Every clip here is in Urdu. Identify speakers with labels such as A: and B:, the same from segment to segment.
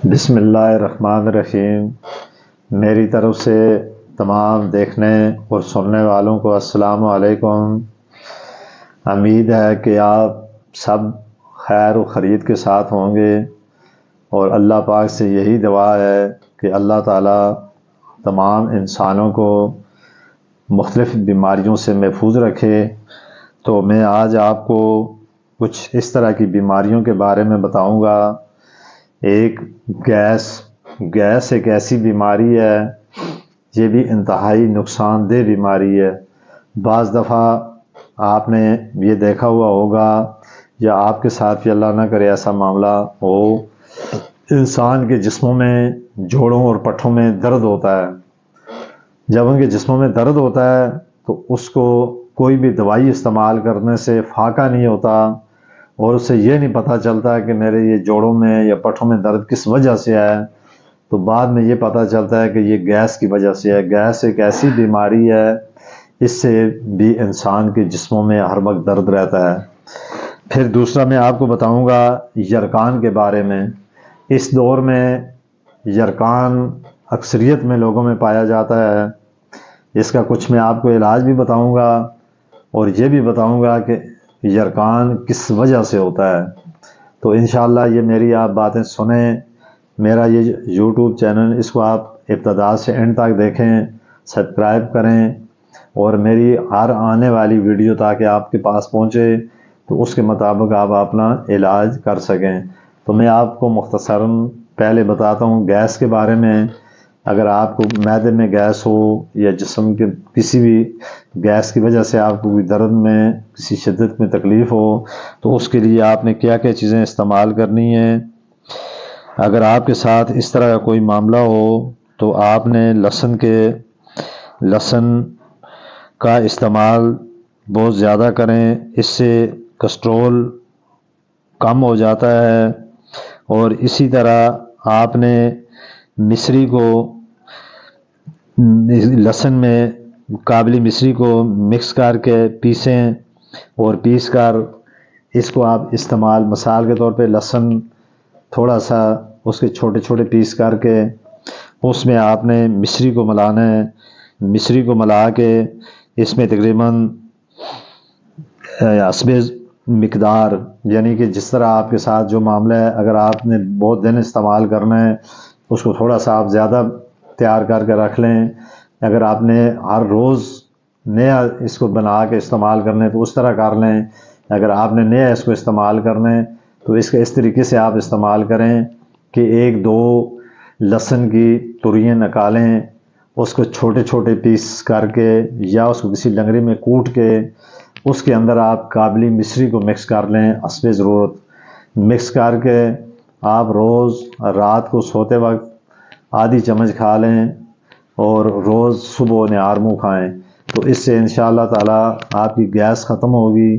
A: بسم اللہ الرحمن الرحیم۔ میری طرف سے تمام دیکھنے اور سننے والوں کو السلام علیکم۔ امید ہے کہ آپ سب خیر و خرید کے ساتھ ہوں گے، اور اللہ پاک سے یہی دعا ہے کہ اللہ تعالیٰ تمام انسانوں کو مختلف بیماریوں سے محفوظ رکھے۔ تو میں آج آپ کو کچھ اس طرح کی بیماریوں کے بارے میں بتاؤں گا۔ ایک گیس ایک ایسی بیماری ہے، یہ بھی انتہائی نقصان دہ بیماری ہے۔ بعض دفعہ آپ نے یہ دیکھا ہوا ہوگا، یا آپ کے ساتھ بھی اللہ نہ کرے ایسا معاملہ ہو، انسان کے جسموں میں جوڑوں اور پٹھوں میں درد ہوتا ہے۔ جب ان کے جسموں میں درد ہوتا ہے تو اس کو کوئی بھی دوائی استعمال کرنے سے فاقہ نہیں ہوتا، اور اسے یہ نہیں پتہ چلتا کہ میرے یہ جوڑوں میں یا پٹھوں میں درد کس وجہ سے ہے۔ تو بعد میں یہ پتہ چلتا ہے کہ یہ گیس کی وجہ سے ہے۔ گیس ایک ایسی بیماری ہے، اس سے بھی انسان کے جسموں میں ہر وقت درد رہتا ہے۔ پھر دوسرا میں آپ کو بتاؤں گا یرقان کے بارے میں۔ اس دور میں یرقان اکثریت میں لوگوں میں پایا جاتا ہے۔ اس کا کچھ میں آپ کو علاج بھی بتاؤں گا، اور یہ بھی بتاؤں گا کہ یرقان کس وجہ سے ہوتا ہے۔ تو انشاءاللہ یہ میری آپ باتیں سنیں۔ میرا یہ یوٹیوب چینل، اس کو آپ ابتدا سے اینڈ تک دیکھیں، سبسکرائب کریں، اور میری ہر آنے والی ویڈیو تاکہ آپ کے پاس پہنچے تو اس کے مطابق آپ اپنا علاج کر سکیں۔ تو میں آپ کو مختصراً پہلے بتاتا ہوں گیس کے بارے میں۔ اگر آپ کو معدے میں گیس ہو یا جسم کے کسی بھی گیس کی وجہ سے آپ کو کوئی درد میں کسی شدت میں تکلیف ہو، تو اس کے لیے آپ نے کیا کیا چیزیں استعمال کرنی ہیں۔ اگر آپ کے ساتھ اس طرح کا کوئی معاملہ ہو تو آپ نے لہسن کا استعمال بہت زیادہ کریں، اس سے کسٹرول کم ہو جاتا ہے۔ اور اسی طرح آپ نے مصری کو لہسن میں کابلی مصری کو مکس کر کے پیسیں، اور پیس کر اس کو آپ استعمال مثال کے طور پہ لہسن تھوڑا سا اس کے چھوٹے چھوٹے پیس کر کے اس میں آپ نے مصری کو ملانا ہے۔ مصری کو ملا کے اس میں تقریباً اسبز مقدار، یعنی کہ جس طرح آپ کے ساتھ جو معاملہ ہے، اگر آپ نے بہت دن استعمال کرنا ہے اس کو تھوڑا سا آپ زیادہ تیار کر کے رکھ لیں۔ اگر آپ نے ہر روز نیا اس کو بنا کے استعمال کرنا ہے تو اس طرح کر لیں۔ اگر آپ نے نیا اس کو استعمال کرنا ہے تو اس کے اس طریقے سے آپ استعمال کریں کہ 1-2 لہسن کی تریاں نکالیں، اس کو چھوٹے چھوٹے پیس کر کے یا اس کو کسی لنگڑی میں کوٹ کے اس کے اندر آپ کابلی مصری کو مکس کر لیں، حسب ضرورت مکس کر کے آپ روز رات کو سوتے وقت آدھی چمچ کھا لیں، اور روز صبح نہار منہ کھائیں۔ تو اس سے انشاءاللہ تعالیٰ آپ کی گیس ختم ہوگی،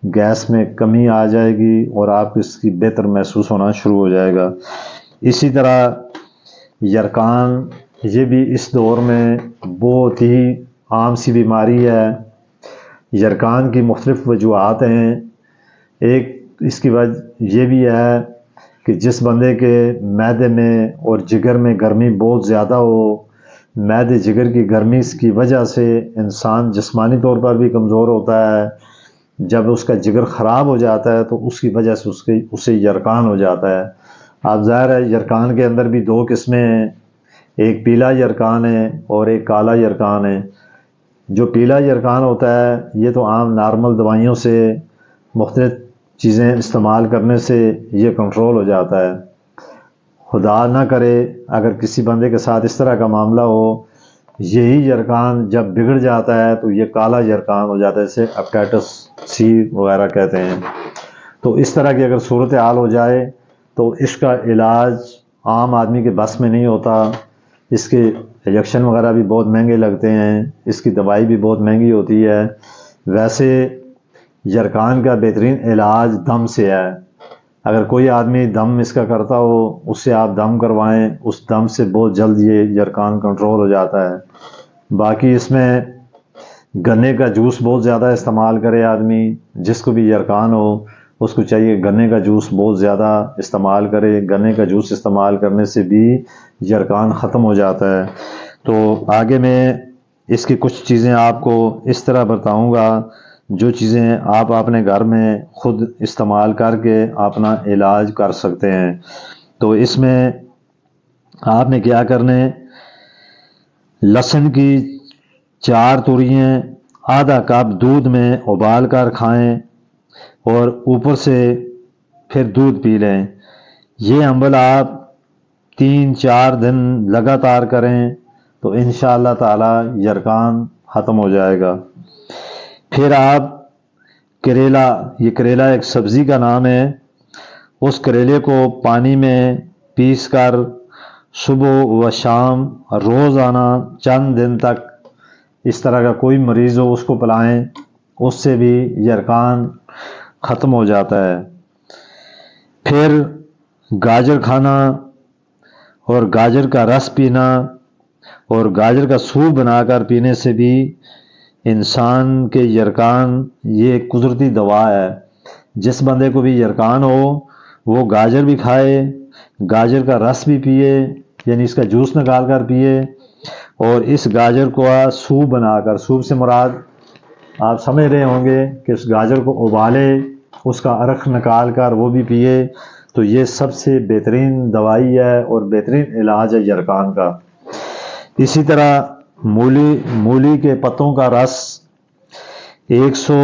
A: گیس میں کمی آ جائے گی، اور آپ کو اس کی بہتر محسوس ہونا شروع ہو جائے گا۔ اسی طرح یرقان، یہ بھی اس دور میں بہت ہی عام سی بیماری ہے۔ یرقان کی مختلف وجوہات ہیں۔ ایک اس کی وجہ یہ بھی ہے کہ جس بندے کے معدے میں اور جگر میں گرمی بہت زیادہ ہو، معدے جگر کی گرمی کی وجہ سے انسان جسمانی طور پر بھی کمزور ہوتا ہے۔ جب اس کا جگر خراب ہو جاتا ہے تو اس کی وجہ سے اسے یرقان ہو جاتا ہے۔ اب ظاہر ہے یرقان کے اندر بھی 2 قسمیں ہیں، ایک پیلا یرقان ہے اور ایک کالا یرقان ہے۔ جو پیلا یرقان ہوتا ہے یہ تو عام نارمل دوائیوں سے، مختلف چیزیں استعمال کرنے سے یہ کنٹرول ہو جاتا ہے۔ خدا نہ کرے اگر کسی بندے کے ساتھ اس طرح کا معاملہ ہو، یہی یرقان جب بگڑ جاتا ہے تو یہ کالا یرقان ہو جاتا ہے، اسے ہیپاٹائٹس سی وغیرہ کہتے ہیں۔ تو اس طرح کی اگر صورتحال ہو جائے تو اس کا علاج عام آدمی کے بس میں نہیں ہوتا۔ اس کے انجیکشن وغیرہ بھی بہت مہنگے لگتے ہیں، اس کی دوائی بھی بہت مہنگی ہوتی ہے۔ ویسے یرقان کا بہترین علاج دم سے ہے۔ اگر کوئی آدمی دم اس کا کرتا ہو، اس سے آپ دم کروائیں، اس دم سے بہت جلد یہ یرقان کنٹرول ہو جاتا ہے۔ باقی اس میں گنے کا جوس بہت زیادہ استعمال کرے آدمی، جس کو بھی یرقان ہو اس کو چاہیے گنے کا جوس بہت زیادہ استعمال کرے. گنے کا جوس استعمال کرنے سے بھی یرقان ختم ہو جاتا ہے. تو آگے میں اس کی کچھ چیزیں آپ کو اس طرح بتاؤں گا جو چیزیں آپ اپنے گھر میں خود استعمال کر کے اپنا علاج کر سکتے ہیں. تو اس میں آپ نے کیا کرنے، لہسن کی 4 توریاں آدھا کپ دودھ میں ابال کر کھائیں اور اوپر سے پھر دودھ پی لیں. یہ عمل آپ 3-4 دن لگاتار کریں تو انشاءاللہ تعالی یرقان ختم ہو جائے گا. پھر آپ کریلا، یہ کریلا ایک سبزی کا نام ہے، اس کریلے کو پانی میں پیس کر صبح و شام روزانہ چند دن تک اس طرح کا کوئی مریض ہو اس کو پلائیں، اس سے بھی یرقان ختم ہو جاتا ہے. پھر گاجر کھانا اور گاجر کا رس پینا اور گاجر کا سوپ بنا کر پینے سے بھی انسان کے یرقان، یہ ایک قدرتی دوا ہے. جس بندے کو بھی یرقان ہو وہ گاجر بھی کھائے، گاجر کا رس بھی پیے، یعنی اس کا جوس نکال کر پیے، اور اس گاجر کو سوپ بنا کر، سوپ سے مراد آپ سمجھ رہے ہوں گے کہ اس گاجر کو ابالے، اس کا عرق نکال کر وہ بھی پیے. تو یہ سب سے بہترین دوائی ہے اور بہترین علاج ہے یرقان کا. اسی طرح مولی کے پتوں کا رس 100